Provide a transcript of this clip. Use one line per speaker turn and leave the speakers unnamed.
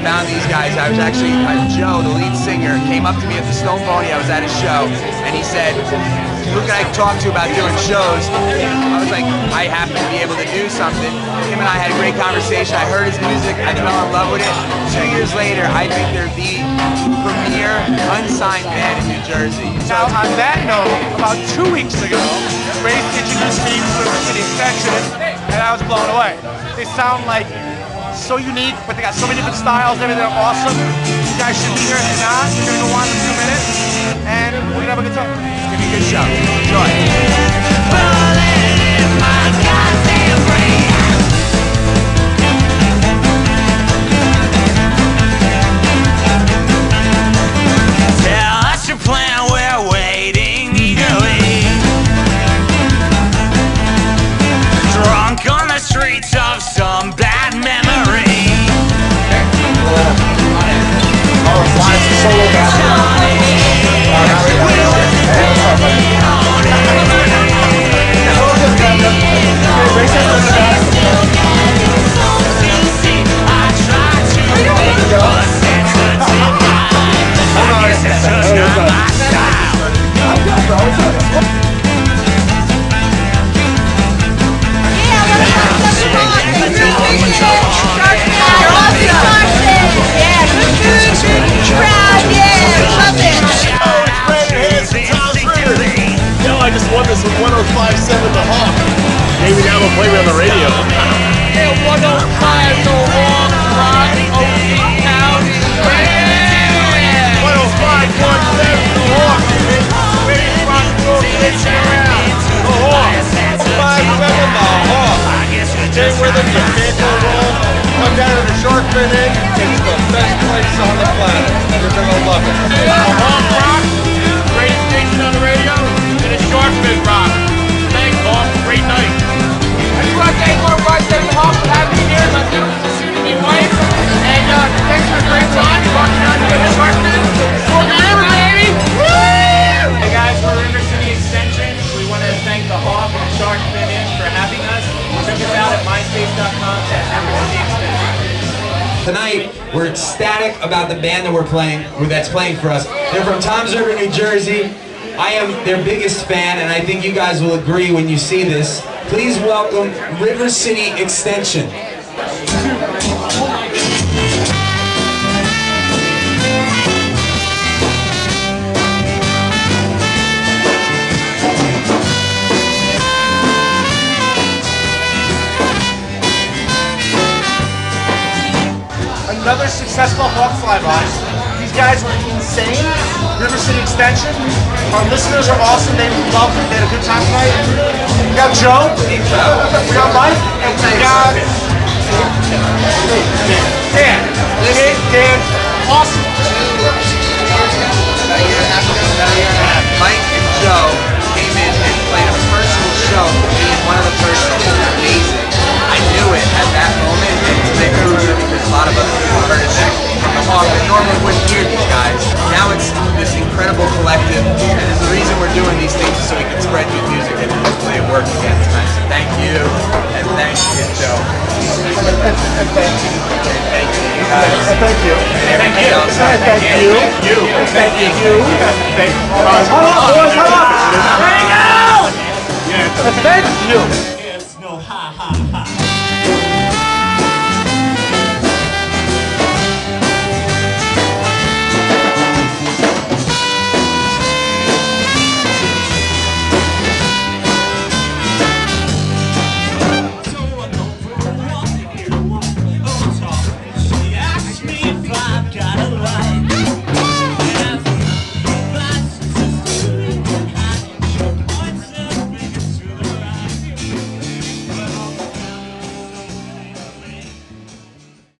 found these guys. I was actually, Joe, the lead singer, came up to me at the Stone Pony. I was at a show, and he said, who can I talk to about doing shows? I was like, I happen to be able to do something. Him and I had a great conversation. I heard his music. I fell in love with it. 2 years later, I think they're the premier unsigned band in New Jersey.
Now, on that note, about 2 weeks ago, Grace introduced me to the City Extension, and I was blown away. They sound like so unique, but they got so many different styles. They're awesome. You guys should be here. If not, you're going to go on in 2 minutes, and we're going to have a good time.
It's going to be a good show. Enjoy.
Streets of some bad memory.
I just won this with 105.7 The Hawk. Maybe now we'll play me on the radio.
Yeah, 105 The Hawk, Rock, OC County.
105.7 The Hawk. Waiting rock and roll glitching around. The Hawk. 105.7 The Hawk. Stay with it, you can't go wrong. Come down to the Shark Fin Inn. It's the best place on the planet. You're gonna love it.
The Hawk Rock, greatest station on the radio. Shark Fin Rock. Thanks, Hawk. Great night. I just want to thank all of us at the Hawk for having me here. My soon-to-be wife. And thanks for a great time. Walking down to the Shark Fin. Forever, baby! Woo! Hey guys, we're River City Extension. We want to thank the Hawk and the Shark Fin Inn for having us. Check us out at myspace.com/RiverCityExtension.
Tonight, we're ecstatic about the band that that's playing for us. They're from Toms River, New Jersey. I am their biggest fan, and I think you guys will agree when you see this. Please welcome River City Extension.
Another successful Hawk flyby. These guys were insane. River City Extension. Our listeners are awesome. They loved it. They had a good time tonight. We got Joe. We got Mike. And we got Dan. Dan. Awesome.
Mike and Joe came in and played a personal show for me and one other person. It was amazing. I knew it at that moment, and it's a big rumor because a lot of other people heard it from the Hawk that normally wouldn't hear these guys. Now it's this incredible collective, and the reason we're doing these things is so we can spread good music, and hopefully it works again tonight. So thank you, and thank you, Joe.
And thank you.
And thank you guys.
And thank you.
And everything else.
And thank you.
Thank you.
Thank you. Hold on, boys, hold on. Hang out!
Yeah.
Thank you.
It's no ha ha ha.